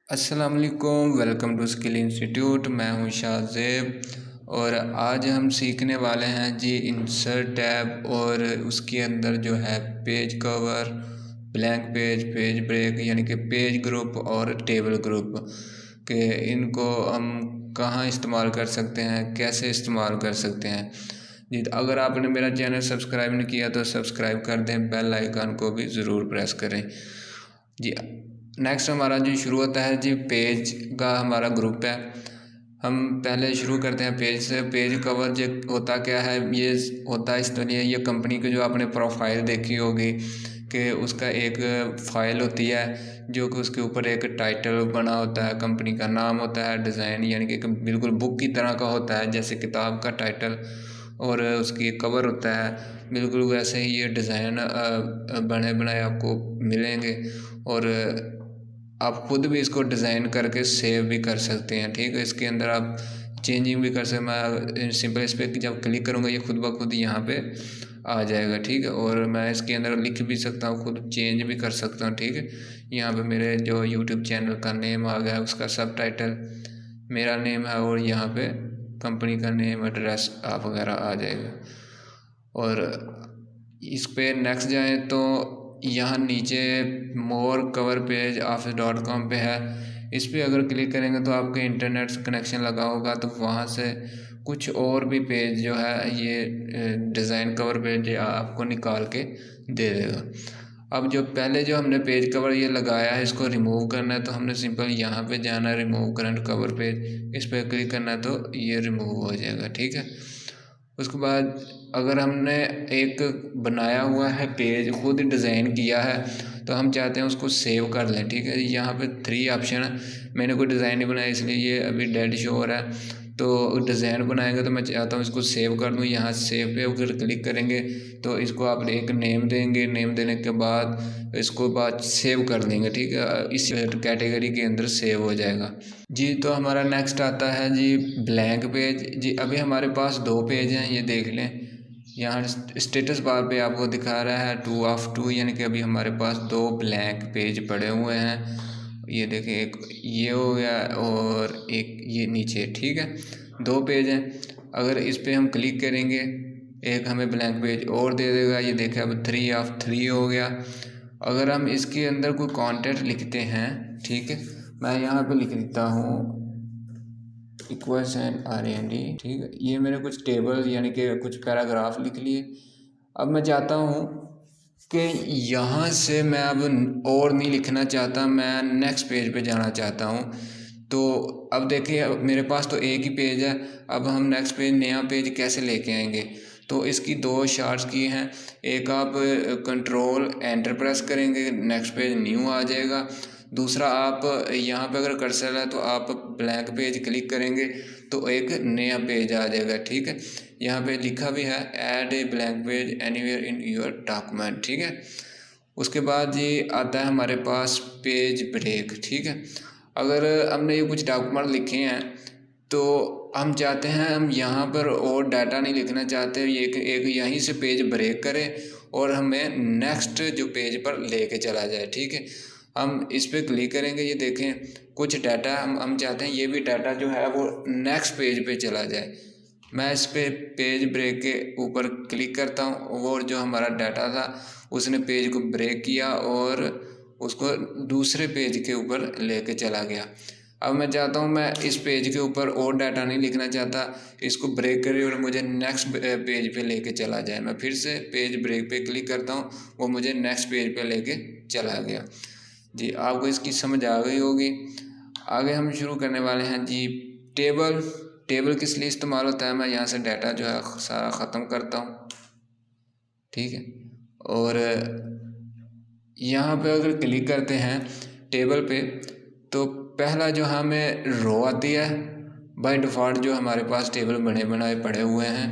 अस्सलाम वालेकुम, welcome to skill institute. मैं हूं शाहज़ेब और आज हम सीखने वाले हैं जी इंसर्ट टैब और उसके अंदर जो है page cover, blank page, page break यानी कि पेज ग्रुप और टेबल ग्रुप के इनको हम कहाँ इस्तेमाल कर सकते हैं, कैसे इस्तेमाल कर सकते हैं जी। तो अगर आपने मेरा चैनल सब्सक्राइब नहीं किया तो सब्सक्राइब कर दें, बेल आइकन को भी ज़रूर प्रेस करें जी। नेक्स्ट हमारा जो शुरू होता है जी पेज का हमारा ग्रुप है। हम पहले शुरू करते हैं पेज से। पेज कवर जो होता क्या है, ये होता है इस तरह, ये कंपनी की जो आपने प्रोफाइल देखी होगी कि उसका एक फ़ाइल होती है जो कि उसके ऊपर एक टाइटल बना होता है, कंपनी का नाम होता है, डिज़ाइन यानी कि बिल्कुल बुक की तरह का होता है, जैसे किताब का टाइटल और उसकी कवर होता है, बिल्कुल वैसे ही ये डिज़ाइन बने बनाए आपको मिलेंगे और आप खुद भी इसको डिज़ाइन करके सेव भी कर सकते हैं। ठीक है, इसके अंदर आप चेंजिंग भी कर सकते। मैं सिंपल इस पर जब क्लिक करूँगा ये खुद ब खुद यहाँ पे आ जाएगा। ठीक है, और मैं इसके अंदर लिख भी सकता हूँ, खुद चेंज भी कर सकता हूँ। ठीक है, यहाँ पे मेरे जो यूट्यूब चैनल का नेम आ गया, उसका सब टाइटल मेरा नेम है और यहाँ पे कंपनी का नेम, एड्रेस आप वगैरह आ जाएगा। और इस पे नेक्स्ट जाएँ तो यहाँ नीचे मोर कवर पेज office.com पे है। इस पे अगर क्लिक करेंगे तो आपके इंटरनेट से कनेक्शन लगा होगा तो वहाँ से कुछ और भी पेज जो है ये डिज़ाइन कवर पेज आपको निकाल के दे देगा। अब जो पहले जो हमने पेज कवर ये लगाया है, इसको रिमूव करना है तो हमने सिंपल यहाँ पे जाना है, रिमूव करंट कवर पेज, इस पर क्लिक करना है तो ये रिमूव हो जाएगा। ठीक है, उसके बाद अगर हमने एक बनाया हुआ है पेज, खुद डिज़ाइन किया है, तो हम चाहते हैं उसको सेव कर लें। ठीक है, यहाँ पे 3 ऑप्शन है। मैंने कोई डिज़ाइन नहीं बनाया इसलिए ये अभी डेड शो हो रहा है। तो डिज़ाइन बनाएंगे तो मैं चाहता हूँ इसको सेव कर दूँ। यहाँ सेव पे अगर क्लिक करेंगे तो इसको आप एक नेम देंगे, नेम देने के बाद इसको बाद सेव कर देंगे। ठीक है, इस कैटेगरी के अंदर सेव हो जाएगा जी। तो हमारा नेक्स्ट आता है जी ब्लैंक पेज जी। अभी हमारे पास 2 पेज हैं, ये देख लें। यहाँ स्टेटस बार पे आपको दिखा रहा है 2 of 2, यानी कि अभी हमारे पास 2 ब्लैंक पेज पड़े हुए हैं। ये देखें, एक ये हो गया और एक ये नीचे। ठीक है, 2 पेज हैं। अगर इस पे हम क्लिक करेंगे एक हमें ब्लैंक पेज और दे देगा। ये देखें अब 3 of 3 हो गया। अगर हम इसके अंदर कोई कंटेंट लिखते हैं, ठीक है, मैं यहाँ पे लिख देता हूँ इक्वल्स एंड RND। ठीक है, ये मैंने कुछ टेबल यानी कि कुछ पैराग्राफ लिख लिए। अब मैं चाहता हूँ कि यहाँ से मैं अब और नहीं लिखना चाहता, मैं नेक्स्ट पेज पे जाना चाहता हूँ। तो अब देखिए, अब मेरे पास तो एक ही पेज है। अब हम नेक्स्ट पेज, नया पेज कैसे लेके आएंगे? तो इसकी 2 शॉर्ट्स की हैं। एक आप कंट्रोल एंटर प्रेस करेंगे, नेक्स्ट पेज न्यू आ जाएगा। दूसरा आप यहाँ पे अगर कर्सर है तो आप ब्लैंक पेज क्लिक करेंगे तो एक नया पेज आ जाएगा। ठीक है, यहाँ पे लिखा भी है add a blank page anywhere in your document. ठीक है, उसके बाद ये आता है हमारे पास पेज ब्रेक। ठीक है, अगर हमने ये कुछ डॉक्यूमेंट लिखे हैं तो हम चाहते हैं, हम यहाँ पर और डाटा नहीं लिखना चाहते, ये एक यहीं से पेज ब्रेक करें और हमें नेक्स्ट जो पेज पर लेके चला जाए। ठीक है, हम इस पर क्लिक करेंगे। ये देखें, कुछ डाटा हम चाहते हैं ये भी डाटा जो है वो नेक्स्ट पेज पे चला जाए। मैं इस पे पेज ब्रेक के ऊपर क्लिक करता हूँ और जो हमारा डाटा था उसने पेज को ब्रेक किया और उसको दूसरे पेज के ऊपर लेके चला गया। अब मैं चाहता हूँ, मैं इस पेज के ऊपर और डाटा नहीं लिखना चाहता, इसको ब्रेक करे और मुझे नेक्स्ट पेज पे लेके चला जाए। मैं फिर से पेज ब्रेक पे क्लिक करता हूँ, वो मुझे नेक्स्ट पेज पे लेके चला गया जी। आपको इसकी समझ आ गई होगी। आगे हम शुरू करने वाले हैं जी टेबल। टेबल किस लिए इस्तेमाल होता है, मैं यहाँ से डाटा जो है सारा ख़त्म करता हूँ। ठीक है, और यहाँ पे अगर क्लिक करते हैं टेबल पे तो पहला जो हमें रो आती है। बाय डिफ़ॉल्ट जो हमारे पास टेबल बने बनाए पड़े हुए हैं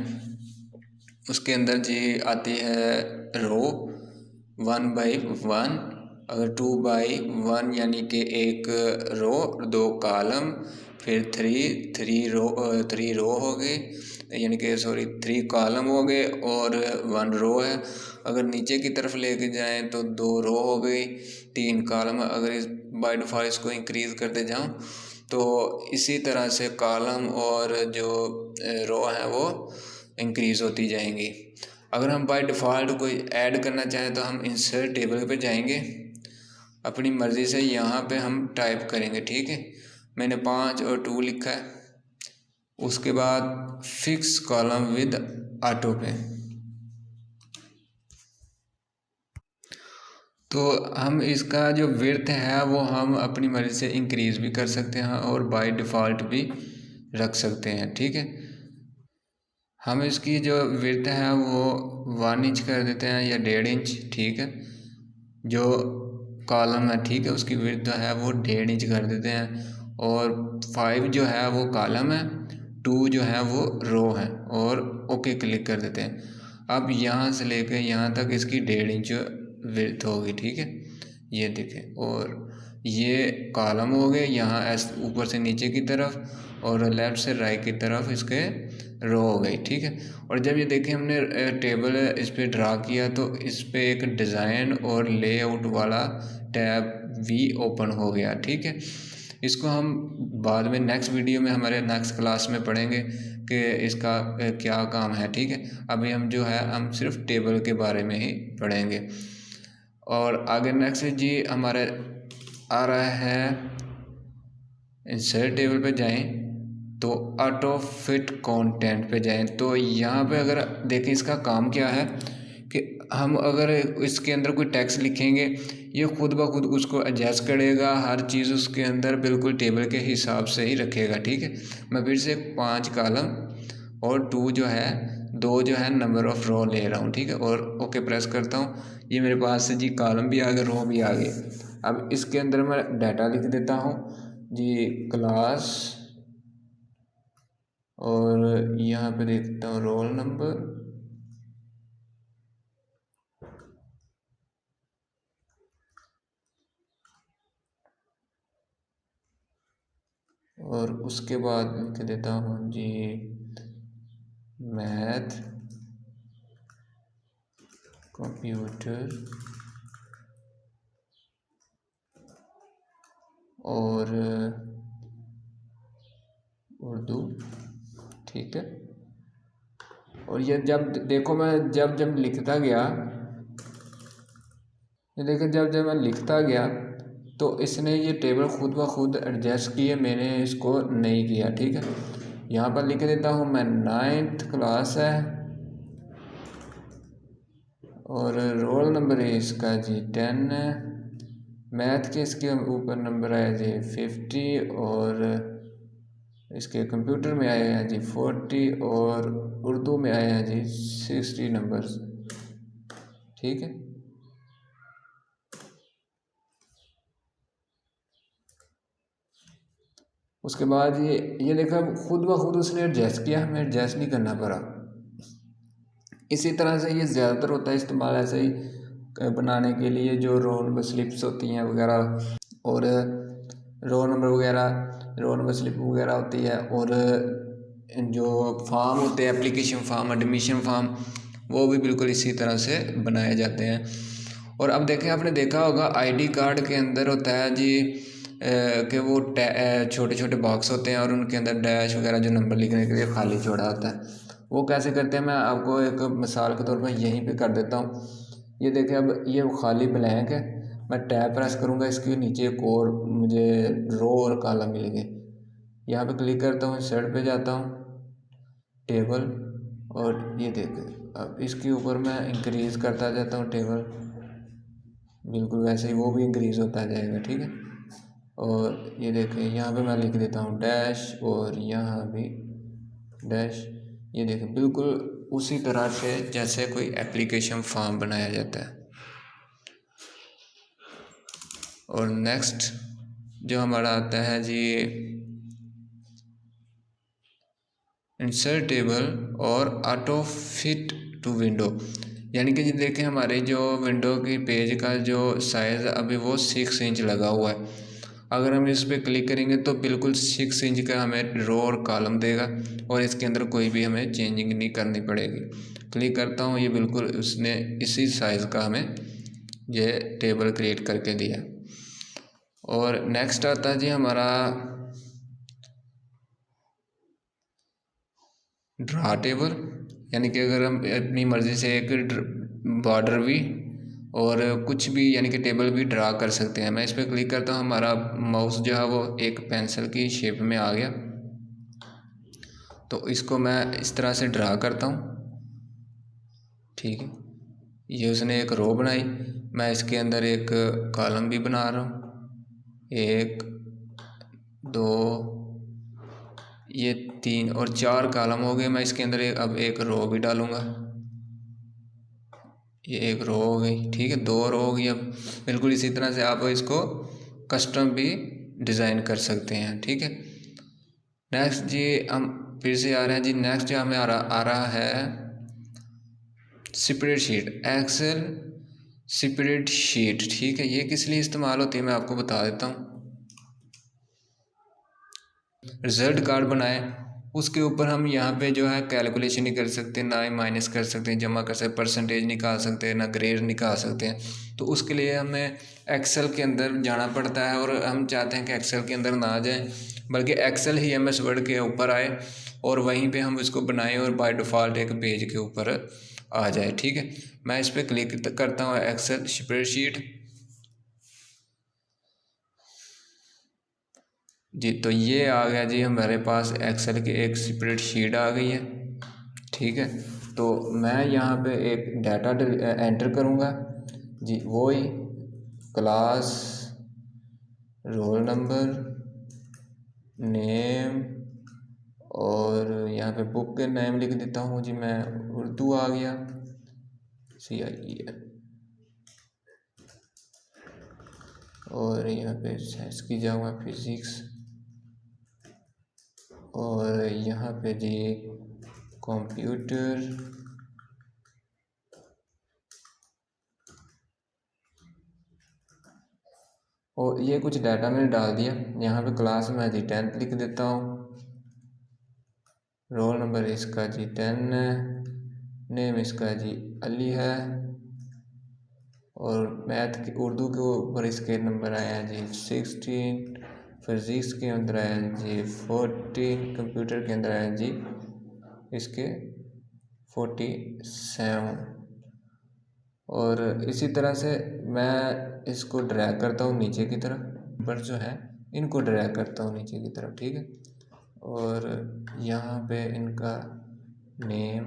उसके अंदर जी आती है रो 1 by 1। अगर 2/1 यानी कि एक रो 2 कॉलम, फिर 3 रो हो गए, यानी कि सॉरी 3 कॉलम हो गए और 1 रो है। अगर नीचे की तरफ लेके जाएं तो 2 रो हो गई, 3 कॉलम। अगर इस बाय डिफ़ॉल्ट इसको इंक्रीज़ करते जाऊं तो इसी तरह से कॉलम और जो रो है वो इंक्रीज़ होती जाएंगी। अगर हम बाय डिफ़ॉल्ट कोई ऐड करना चाहें तो हम इंसर्ट टेबल पे जाएंगे, अपनी मर्ज़ी से यहाँ पे हम टाइप करेंगे। ठीक है, मैंने 5 और 2 लिखा है। उसके बाद फिक्स कॉलम विद ऑटो पे, तो हम इसका जो विड्थ है वो हम अपनी मर्ज़ी से इंक्रीज़ भी कर सकते हैं और बाय डिफ़ॉल्ट भी रख सकते हैं। ठीक है, हम इसकी जो विड्थ है वो 1 इंच कर देते हैं या 1.5 इंच। ठीक है, जो कॉलम है ठीक है उसकी विड्थ है वो 1.5 इंच कर देते हैं, और 5 जो है वो कॉलम है, 2 जो है वो रो है, और ओके क्लिक कर देते हैं। अब यहाँ से लेकर यहाँ तक इसकी 1.5 इंच विड्थ होगी। ठीक है, ये देखें, और ये कॉलम हो गए यहाँ ऊपर से नीचे की तरफ और लेफ़्ट से राइट की तरफ इसके रो हो गई। ठीक है, और जब ये देखें हमने टेबल इस पर ड्रा किया तो इस पर एक डिज़ाइन और लेआउट वाला टैब भी ओपन हो गया। ठीक है, इसको हम बाद में नेक्स्ट वीडियो में हमारे नेक्स्ट क्लास में पढ़ेंगे कि इसका क्या काम है। ठीक है, अभी हम जो है हम सिर्फ टेबल के बारे में ही पढ़ेंगे। और आगे नेक्स्ट जी हमारे आ रहा है, इंसर्ट टेबल पे जाएं तो ऑटो फिट कंटेंट पे जाएं। तो यहाँ पे अगर देखें इसका काम क्या है कि हम अगर इसके अंदर कोई टेक्स्ट लिखेंगे ये खुद ब खुद उसको एडजस्ट करेगा, हर चीज़ उसके अंदर बिल्कुल टेबल के हिसाब से ही रखेगा। ठीक है, मैं फिर से 5 कॉलम और 2 जो है 2 जो है नंबर ऑफ़ रो ले रहा हूँ। ठीक है, और ओके प्रेस करता हूँ, ये मेरे पास से जी कॉलम भी आ गए, रो भी आ गए। अब इसके अंदर मैं डाटा लिख देता हूँ जी, क्लास, और यहाँ पे देखता हूँ रोल नंबर, और उसके बाद लिख देता हूँ जी मैथ कंप्यूटर और उर्दू। ठीक है, और ये जब देखो मैं जब लिखता गया, ये देखो जब मैं लिखता गया तो इसने ये टेबल खुद ब खुद एडजस्ट किए, मैंने इसको नहीं किया। ठीक है, यहाँ पर लिख देता हूँ मैं 9th क्लास है और रोल नंबर है इसका जी 10 है, मैथ के इसके ऊपर नंबर आया जी 50 और इसके कंप्यूटर में आया है जी 40 और उर्दू में आया है जी 60 नंबर्स। ठीक है, उसके बाद ये देखा खुद ब खुद उसने एडजस्ट किया, हमें एडजस्ट नहीं करना पड़ा। इसी तरह से ये ज़्यादातर होता है इस्तेमाल ऐसे ही बनाने के लिए, जो रोल नंबर स्लिप्स होती हैं वगैरह, और रोल नंबर स्लिप वगैरह होती है, और जो फॉर्म होते हैं एप्लीकेशन फॉर्म, एडमिशन फॉर्म, वो भी बिल्कुल इसी तरह से बनाए जाते हैं। और अब देखें, आपने देखा होगा आईडी कार्ड के अंदर होता है जी कि वो छोटे छोटे बॉक्स होते हैं और उनके अंदर डैश वगैरह जो नंबर लिखने के लिए खाली छोड़ा होता है। वो कैसे करते हैं मैं आपको एक मिसाल के तौर पर यहीं पे कर देता हूँ। ये देखें, अब ये खाली ब्लैंक है, मैं टैब प्रेस करूँगा, इसके नीचे एक और मुझे रो और कॉलम मिल गए। यहाँ पे क्लिक करता हूँ, इंसर्ट पे जाता हूँ, टेबल, और ये देखें अब इसके ऊपर मैं इंक्रीज़ करता जाता हूँ टेबल, बिल्कुल वैसे ही वो भी इंक्रीज़ होता जाएगा। ठीक है, और ये देखें यहाँ पे मैं लिख देता हूँ डैश, और यहाँ भी डैश। ये देखें बिल्कुल उसी तरह से जैसे कोई एप्लीकेशन फॉर्म बनाया जाता है। और नेक्स्ट जो हमारा आता है जी इंसर्ट टेबल और ऑटो फिट टू विंडो। यानी कि ये देखें हमारे जो विंडो की पेज का जो साइज़ अभी वो 6 इंच लगा हुआ है। अगर हम इस पर क्लिक करेंगे तो बिल्कुल 6 इंच का हमें रो और कॉलम देगा और इसके अंदर कोई भी हमें चेंजिंग नहीं करनी पड़ेगी। क्लिक करता हूँ, ये बिल्कुल उसने इसी साइज़ का हमें ये टेबल क्रिएट करके दिया। और नेक्स्ट आता है जी हमारा ड्रा टेबल, यानी कि अगर हम अपनी मर्ज़ी से एक बॉर्डर भी और कुछ भी यानी कि टेबल भी ड्रा कर सकते हैं। मैं इस पर क्लिक करता हूँ, हमारा माउस जो है वो एक पेंसिल की शेप में आ गया। तो इसको मैं इस तरह से ड्रा करता हूँ, ठीक है। ये उसने एक रो बनाई, मैं इसके अंदर एक कॉलम भी बना रहा हूँ, 1 2 ये 3 और 4 कॉलम हो गए। मैं इसके अंदर अब एक रो भी डालूँगा, ये एक रो हो गई, ठीक है। 2 रो हो गई। अब बिल्कुल इसी तरह से आप इसको कस्टम भी डिज़ाइन कर सकते हैं, ठीक है। नेक्स्ट जी हम फिर से आ रहे हैं जी, नेक्स्ट जो हमें आ रहा है स्प्रेडशीट, एक्सेल स्प्रेडशीट, ठीक है। ये किस लिए इस्तेमाल होती है मैं आपको बता देता हूँ। रिज़ल्ट कार्ड बनाए, उसके ऊपर हम यहाँ पे जो है कैलकुलेशन नहीं कर सकते, ना ही माइनस कर सकते हैं, जमा कर सकते, परसेंटेज निकाल सकते हैं, ना ग्रेड निकाल सकते हैं। तो उसके लिए हमें एक्सेल के अंदर जाना पड़ता है और हम चाहते हैं कि एक्सेल के अंदर ना जाए बल्कि एक्सेल ही MS वर्ड के ऊपर आए और वहीं पे हम इसको बनाएं और बाय डिफ़ॉल्ट एक पेज के ऊपर आ जाए, ठीक है। मैं इस पर क्लिक करता हूँ, एक्सेल स्प्रेडशीट जी। तो ये आ गया जी हमारे पास एक्सेल की एक स्प्रेडशीट आ गई है, ठीक है। तो मैं यहाँ पे एक डाटा एंटर करूँगा जी, वही क्लास, रोल नंबर, नेम और यहाँ पे बुक के नेम लिख देता हूँ जी, मैं उर्दू आ गया CIEL और यहाँ पे साइंस की जाऊँगा फिज़िक्स और यहाँ पे जी कंप्यूटर और ये कुछ डाटा मैंने डाल दिया। यहाँ पे क्लास में जी 10th लिख देता हूँ, रोल नंबर इसका जी 10 है, नेम इसका जी अली है और मैथ की उर्दू के ऊपर इसके नंबर आए हैं जी 16, फिज़िक्स के अंदर आए हैं जी 14, कंप्यूटर के अंदर आए हैं जी इसके 47। और इसी तरह से मैं इसको ड्रैग करता हूँ नीचे की तरफ, पर जो है इनको ड्रैग करता हूँ नीचे की तरफ, ठीक है। और यहाँ पे इनका नेम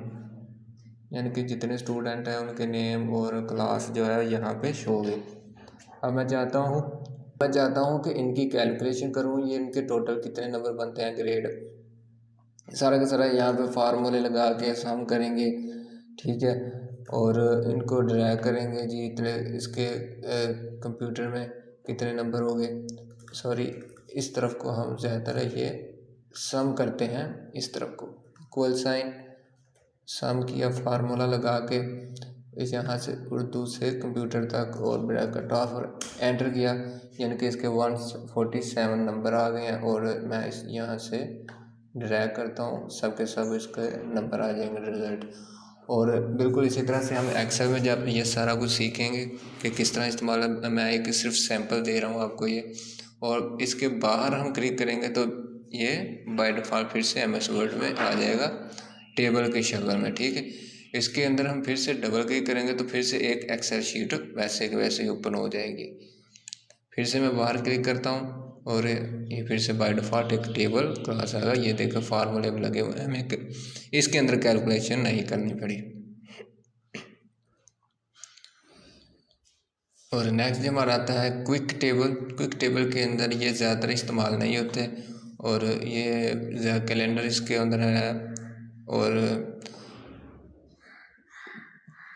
यानी कि जितने स्टूडेंट हैं उनके नेम और क्लास जो है यहाँ पे शो हो गई। अब मैं चाहता हूँ कि इनकी कैलकुलेशन करूँ, ये इनके टोटल कितने नंबर बनते हैं, ग्रेड सारा का सारा यहाँ पे फार्मूले लगा के सम करेंगे, ठीक है। और इनको ड्रैग करेंगे जी, इतने इसके कंप्यूटर में कितने नंबर हो गए, सॉरी इस तरफ को हम ज़्यादातर ये सम करते हैं, इस तरफ को इक्वल साइन सम किया, फार्मूला लगा के इस यहाँ से उर्दू से कंप्यूटर तक और ब्रैकेट ऑफ और एंटर किया, यानी कि इसके 147 नंबर आ गए हैं। और मैं इस यहाँ से ड्रैग करता हूँ, सब के सब इसके नंबर आ जाएंगे रिज़ल्ट। और बिल्कुल इसी तरह से हम एक्सेल में जब ये सारा कुछ सीखेंगे कि किस तरह इस्तेमाल, मैं एक सिर्फ सैंपल दे रहा हूँ आपको ये। और इसके बाहर हम क्लिक करेंगे तो ये बाय डिफ़ॉल्ट फिर से MS वर्ड में आ जाएगा टेबल की शक्ल में, ठीक है। इसके अंदर हम फिर से डबल क्लिक करेंगे तो फिर से एक एक्सेल शीट वैसे के वैसे ही ओपन हो जाएगी। फिर से मैं बाहर क्लिक करता हूँ और ये फिर से बाय डिफ़ॉल्ट एक टेबल क्लास आएगा। ये देखो फार्मूले भी लगे हुए हैं, हमें इसके अंदर कैलकुलेशन नहीं करनी पड़ी। और नेक्स्ट हमारा आता है क्विक टेबल। क्विक टेबल के अंदर ये ज़्यादातर इस्तेमाल नहीं होते और ये कैलेंडर इसके अंदर है और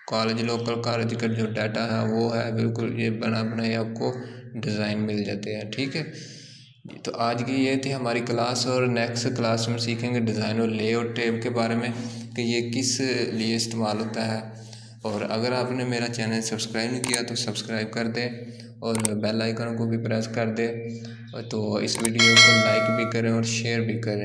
कॉलेज लोकल कॉलेज का जो डाटा है वो है, बिल्कुल ये बना बनाए आपको डिज़ाइन मिल जाते हैं, ठीक है। तो आज की ये थी हमारी क्लास और नेक्स्ट क्लास में सीखेंगे डिज़ाइन और लेआउट टैब के बारे में कि ये किस लिए इस्तेमाल होता है। और अगर आपने मेरा चैनल सब्सक्राइब नहीं किया तो सब्सक्राइब कर दें और बेल आइकन को भी प्रेस कर दें। तो इस वीडियो को लाइक भी करें और शेयर भी करें।